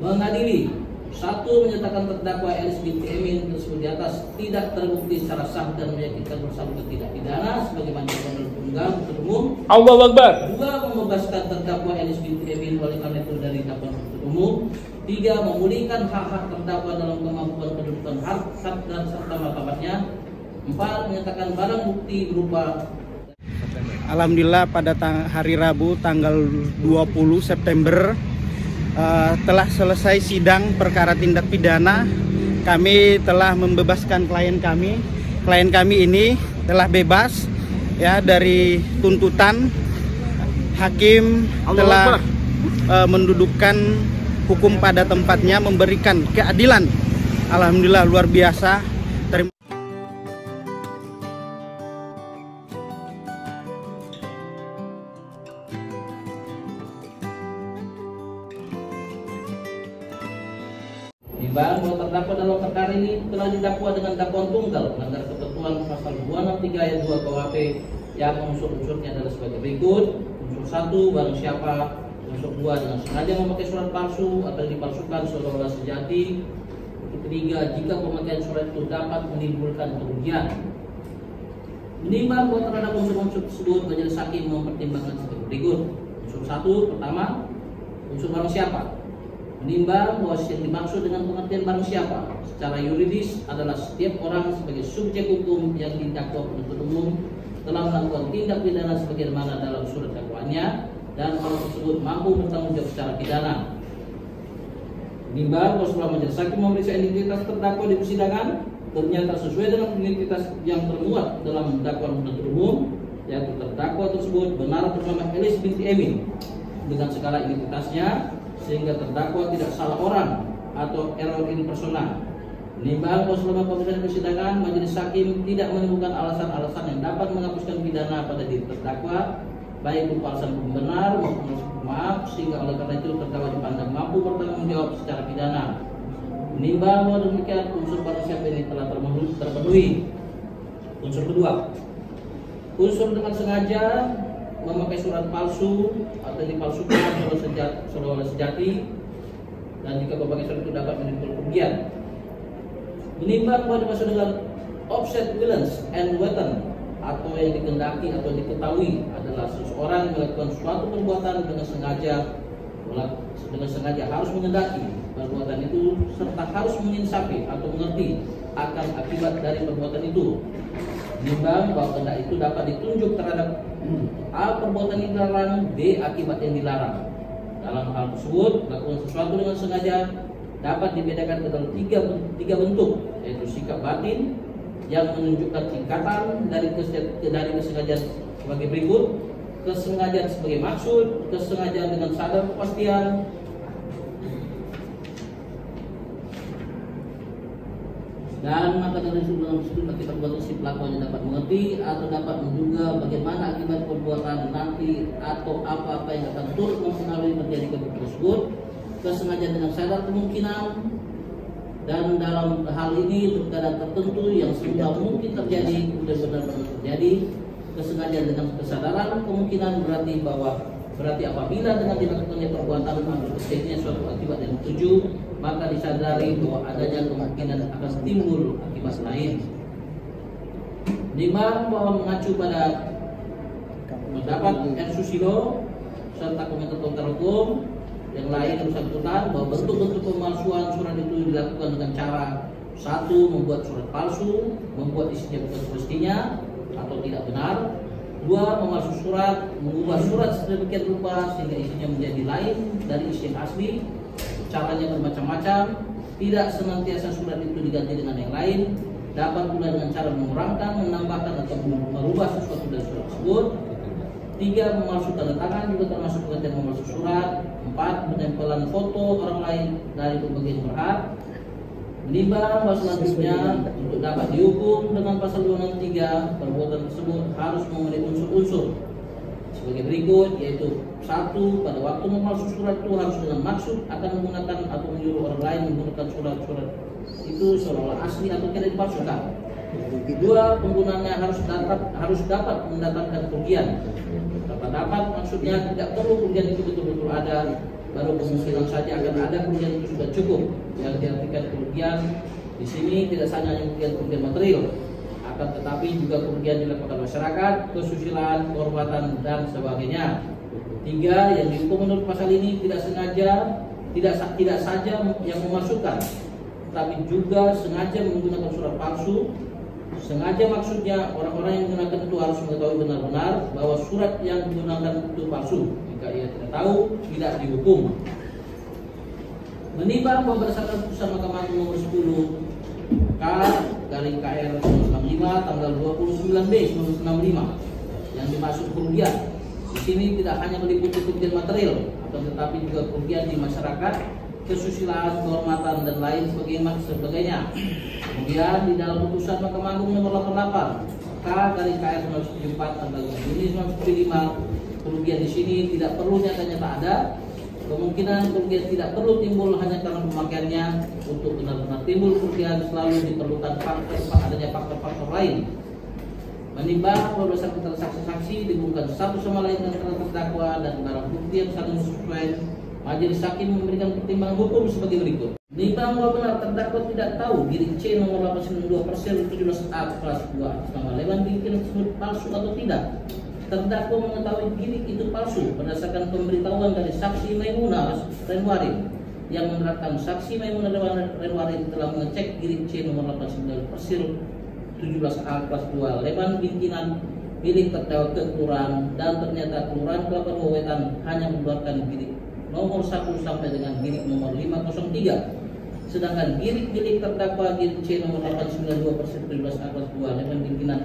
mengadili. Satu, menyatakan terdakwa Elis binti Emin tersebut di atas tidak terbukti secara sah dan meyakinkan bersangkutan tidak pidana sebagaimana dalam tunggal penuntut umum. Allahu Akbar. Dua, membebaskan terdakwa Elis binti Emin oleh karena itu dari dakwaan penuntut umum. Tiga, memulihkan hak-hak terdakwa dalam kemampuan kedudukan hak dan serta martabatnya. Empat, menyatakan barang bukti berupa. Alhamdulillah pada hari Rabu tanggal 20 September telah selesai sidang perkara tindak pidana. Kami telah membebaskan klien kami. Klien kami ini telah bebas ya dari tuntutan. Hakim telah mendudukkan hukum pada tempatnya, memberikan keadilan. Alhamdulillah luar biasa. Bahwa terdakwa dalam perkara ini telah didakwa dengan dakwaan tunggal melanggar ketentuan pasal 263 ayat 2 KUHP yang unsur-unsurnya adalah sebagai berikut. Unsur 1, barang siapa. Unsur 2, dengan sengaja memakai surat palsu atau dipalsukan seolah-olah sejati. Unsur 3, jika pemakaian surat itu dapat menimbulkan kerugian. Menimbang bahwa terhadap unsur-unsur tersebut majelis hakim mempertimbangkan sebagai berikut. Unsur 1, pertama, unsur barang siapa. Menimbang bahwa yang dimaksud dengan pengertian barang siapa secara yuridis adalah setiap orang sebagai subjek hukum yang didakwa penuntut umum telah melakukan tindak pidana sebagaimana dalam surat dakwaannya dan orang tersebut mampu bertanggung jawab secara pidana. Menimbang bahwa setelah majelis hakim memeriksa identitas terdakwa di persidangan ternyata sesuai dengan identitas yang termuat dalam dakwaan penuntut umum, yaitu terdakwa tersebut benar bernama Elis binti Emin dengan segala identitasnya, sehingga terdakwa tidak salah orang atau error in persona. Menimbang bahwa selama pemeriksaan persidangan majelis hakim tidak menemukan alasan-alasan yang dapat menghapuskan pidana pada diri terdakwa, baik berupa alasan pembenar maupun maaf, sehingga oleh karena itu terdakwa dipandang mampu bertanggung jawab secara pidana. Menimbang bahwa demikian unsur barang siapa ini telah terpenuhi. Unsur kedua, unsur dengan sengaja memakai surat palsu atau dipalsukan seolah-olah sejati, dan jika berbagai surat itu dapat menimbulkan kerugian. Menimbang bahwa dimaksud dengan offset violence and weapon atau yang dikehendaki atau diketahui adalah seseorang yang melakukan suatu perbuatan dengan sengaja harus mengendaki perbuatan itu serta harus menginsafi atau mengerti akan akibat dari perbuatan itu. Menimbang bahwa kehendak itu dapat ditunjuk terhadap A, perbuatan yang dilarang, B, akibat yang dilarang. Dalam hal tersebut, melakukan sesuatu dengan sengaja dapat dibedakan ke dalam tiga bentuk, yaitu sikap batin yang menunjukkan tingkatan dari kesengajaan sebagai berikut: kesengajaan sebagai maksud, kesengajaan dengan sadar kepastian, dan maka dari dalam tersebut akibat perbuatan si pelaku hanya dapat mengerti atau dapat menduga bagaimana akibat perbuatan nanti atau apa-apa yang akan turut mempengaruhi terjadi kebutuhan tersebut. Kesengajaan dengan sadar kemungkinan, dan dalam hal ini untuk keadaan tertentu yang sudah mungkin terjadi kemudian benar-benar terjadi. Kesengajaan dengan kesadaran kemungkinan berarti apabila dengan dilakukannya perbuatan atau terjadinya suatu akibat yang dituju, maka disadari bahwa adanya kemungkinan akan timbul akibat lain. Menimbang bahwa mengacu pada pendapat R. Susilo serta komentar hukum yang lain yang bersangkutan bahwa bentuk-bentuk pemalsuan surat itu dilakukan dengan cara: 1, membuat surat palsu, membuat isinya bukan semestinya atau tidak benar; 2, memalsu surat, mengubah surat sedemikian rupa sehingga isinya menjadi lain dari isi yang asli. Caranya bermacam-macam, tidak senantiasa surat itu diganti dengan yang lain, dapat pula dengan cara mengurangkan, menambahkan atau merubah sesuatu dari surat tersebut. 3, memalsu tanda tangan juga termasuk pengertian memalsu surat. 4, penempelan foto orang lain dari berbagai berhak. Menimbang bahwa selanjutnya untuk dapat dihukum dengan pasal 263, perbuatan tersebut harus memenuhi unsur-unsur sebagai berikut, yaitu: 1, pada waktu memalsu surat itu harus dengan maksud akan menggunakan atau menyuruh orang lain menggunakan surat-surat itu seolah-olah asli atau tidak dipalsukan. 2, penggunaannya harus dapat mendatangkan kerugian. Dapat maksudnya tidak perlu kerugian itu betul-betul ada. baru kemungkinan saja akan ada kerugian itu sudah cukup. Yang diartikan kerugian di sini tidak hanya kerugian material, akan tetapi juga kerugian dilakukan masyarakat, kesusilaan, kehormatan dan sebagainya. 3, yang dihukum menurut pasal ini tidak sengaja, tidak saja yang memasukkan, tapi juga sengaja menggunakan surat palsu. Sengaja maksudnya orang-orang yang menggunakan itu harus mengetahui benar-benar bahwa surat yang digunakan itu palsu. Jika ia tidak tahu, tidak dihukum. Menimbang bahwa berdasarkan putusan Mahkamah Agung nomor 10 K/KR 165 tanggal 29 B 1965 yang dimaksud kerugian di sini tidak hanya meliputi kerugian material, akan tetapi juga kerugian di masyarakat, kesusilaan, kehormatan dan lain sebagainya. Kemudian di dalam putusan Mahkamah Agung nomor 88 K/KR 174 tanggal 2 Juni 1975, kerugian di sini tidak perlu nyata-nyata ada. Kemungkinan kerugian tidak perlu timbul hanya karena pemakaiannya. Untuk benar-benar timbul kerugian selalu diperlukan adanya faktor-faktor lain. Menimbang bahwa berdasarkan saksi-saksi dihubungkan satu sama lain antara terdakwa dan barang bukti yang saling sesuai, majelis hakim memberikan pertimbangan hukum sebagai berikut. Menimbang bahwa benar terdakwa tidak tahu giring C nomor 892/17A kelas 2 nama Leman Binkin tersebut palsu atau tidak. Terdakwa mengetahui giring itu palsu berdasarkan pemberitahuan dari saksi Maimunah Renwarin yang menerangkan saksi Maimunah Renwarin telah mengecek giring C nomor 89/17A kelas 2 Leman Binkinan milik terdakwa ke kelurahan, dan ternyata kelurahan Kelapa Dua Wetan hanya mengeluarkan giring nomor 1 sampai dengan giring nomor 503, sedangkan giring milik terdakwa giring C nomor 892/17A kelas 2 Leman Binkinan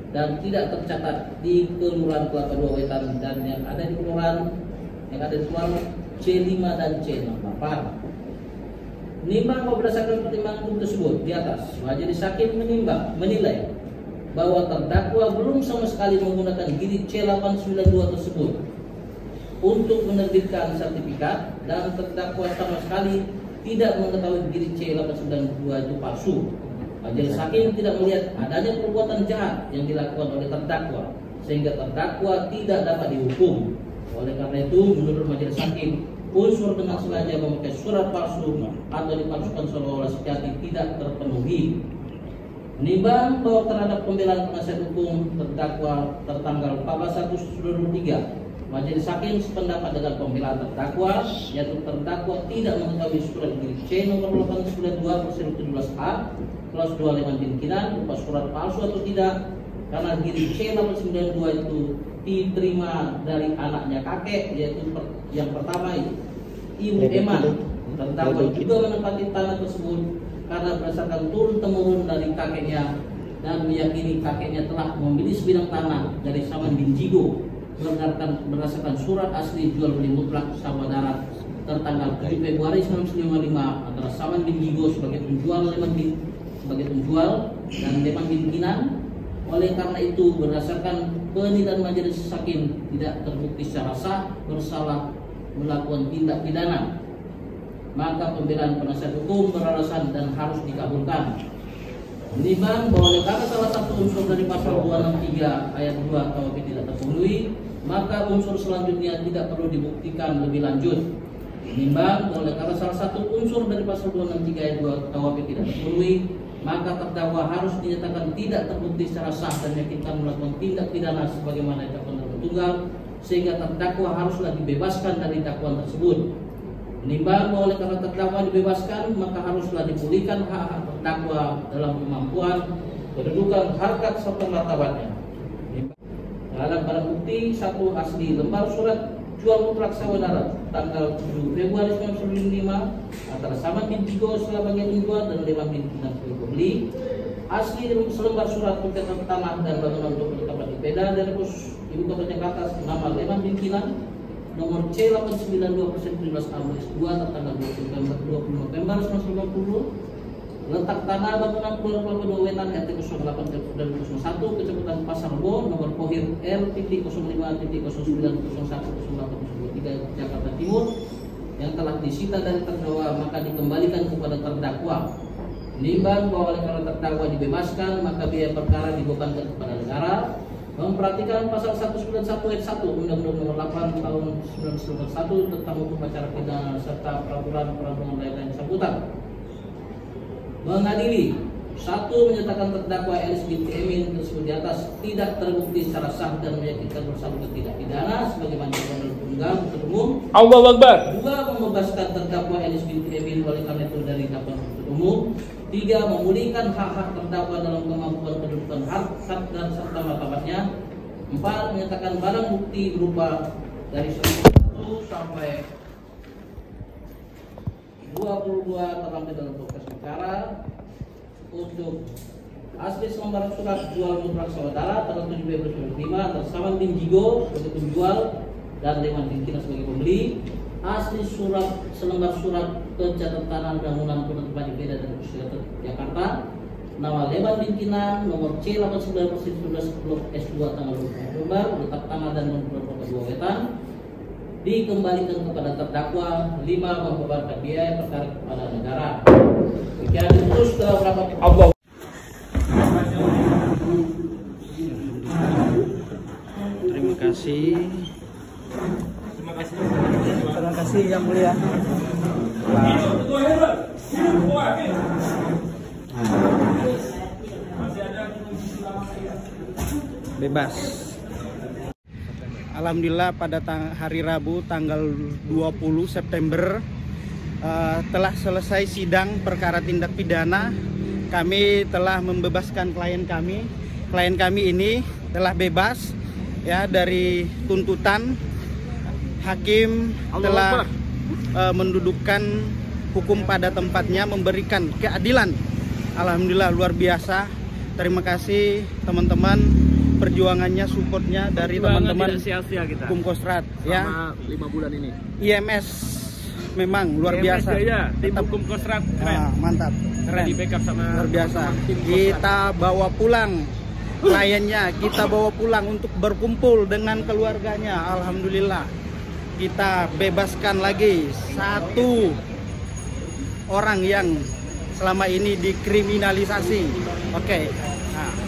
dan tidak tercatat di kelurahan Kelapa Dua Wetan dan yang ada di kelurahan C5 dan C68. Menimbang bahwa berdasarkan pertimbangan hukum tersebut di atas, majelis hakim menilai bahwa terdakwa belum sama sekali menggunakan giring C892 tersebut untuk menerbitkan sertifikat, dan terdakwa sama sekali tidak mengetahui giring C892 itu palsu. Majelis hakim tidak melihat adanya perbuatan jahat yang dilakukan oleh terdakwa sehingga terdakwa tidak dapat dihukum. Oleh karena itu, menurut majelis hakim, unsur dengan sengaja memakai surat palsu atau dipalsukan seolah-olah sejati tidak terpenuhi. Menimbang bahwa terhadap pembelaan penasihat hukum terdakwa tertanggal 14/1/2023, majelis hakim sependapat dengan pembelaan terdakwa, yaitu terdakwa tidak mengetahui surat giring C nomor 892/17A kelas 2 Leman Binkinan berupa surat palsu atau tidak, karena giring C 892 itu diterima dari anaknya kakek, yaitu yang pertama Ibu Eman. Terdakwa juga menempati tanah tersebut karena berdasarkan turun-temurun dari kakeknya dan meyakini kakeknya telah memilih sebidang tanah dari Saman bin Jigo berdasarkan surat asli jual beli mutlak sawah darat tertanggal 7 Februari 1955 antara Saman bin Jigo sebagai penjual dan Leman Binkinan. Oleh karena itu, berdasarkan penilaian majelis hakim tidak terbukti secara sah bersalah melakukan tindak pidana, maka pembelaan penasihat hukum beralasan dan harus dikabulkan. Menimbang bahwa oleh karena salah satu unsur dari pasal 263 ayat 2 KUHP tidak terpenuhi, maka unsur selanjutnya tidak perlu dibuktikan lebih lanjut. Menimbang bahwa oleh karena salah satu unsur dari pasal 263 ayat 2 KUHP tidak terpenuhi, maka terdakwa harus dinyatakan tidak terbukti secara sah dan meyakinkan melakukan tindak pidana sebagaimana dakwaan tertunggal, sehingga terdakwa haruslah dibebaskan dari dakwaan tersebut. Menimbang bahwa oleh karena terdakwa dibebaskan, maka haruslah dipulihkan hak-hak terdakwa dalam kemampuan, kedudukan, harkat serta martabatnya. Dalam barang bukti 1 asli lembar surat jual mutlak sawah darat tanggal 7 Februari 1995 antara Saman bin Jigo sebagai penjual dan Leman Binkinan sebagai pembeli. Asli selembar surat pencatatan tanah dan bangunan untuk perlengkapan IPEDA dari pos Ibu Kota Jakarta nama Leman Binkinan nomor C892/17A/2 tertanggal 20 November 1950. Letak tanah bangunan Kelurahan Kelapa Dua Wetan RT 08 dan 01 Kecamatan Pasar Rebo nomor Pohir R.0509010803 Jakarta Timur yang telah disita dari terdakwa maka dikembalikan kepada terdakwa. Menimbang bahwa oleh karena terdakwa dibebaskan, maka biaya perkara dibebankan kepada negara. memperhatikan pasal 191 ayat 1 Undang-Undang Nomor 8 Tahun 1991 tentang hukum acara pidana serta peraturan perundang-undangan lain yang bersangkutan. Mengadili: 1. Menyatakan terdakwa Elis binti Emin tersebut di atas tidak terbukti secara sah dan meyakinkan bersangkutan tidak pidana sebagaimana dalam undang umum. Allahu Akbar. 2. Membebaskan terdakwa Elis binti Emin oleh karena itu dari dakwaan umum. 3. Memulihkan hak-hak terdakwa dalam kemampuan kedudukan hak dan serta martabatnya. 4. Menyatakan barang bukti berupa dari 1 sampai 22 terlampir dalam proses perkara. Untuk asli selembar surat jual mutlak saudara tanggal 7 Februari 2005 atas Saman bin Jigo sebagai penjual dan Leman bin Kina sebagai pembeli. Asli selembar surat pencatatan bangunan penutupan beda dan Pusat Jakarta. Nama Leman bin Kina nomor C89/19 blok S2 tanggal 20 November, letak tanggal dan nomor 2 wetan. Dikembalikan kepada terdakwa. 5. Membebankan biaya perkara kepada negara. Demikian terus berapa Allah. Terima kasih. Terima kasih yang mulia. Bebas. Alhamdulillah pada hari Rabu tanggal 20 September telah selesai sidang perkara tindak pidana. Kami telah membebaskan klien kami. Klien kami ini telah bebas ya dari tuntutan. Hakim telah mendudukkan hukum pada tempatnya, memberikan keadilan. Alhamdulillah luar biasa. Terima kasih teman-teman, perjuangannya, supportnya dari teman-teman hukum Kostrad ya. 5 bulan ini. IMS memang luar biasa. Ya, tim hukum Kostrad keren. Mantap, keren. Di backup sama luar biasa. Kita bawa pulang kliennya, kita bawa pulang untuk berkumpul dengan keluarganya. Alhamdulillah kita bebaskan lagi 1 orang yang selama ini dikriminalisasi. Oke. Nah.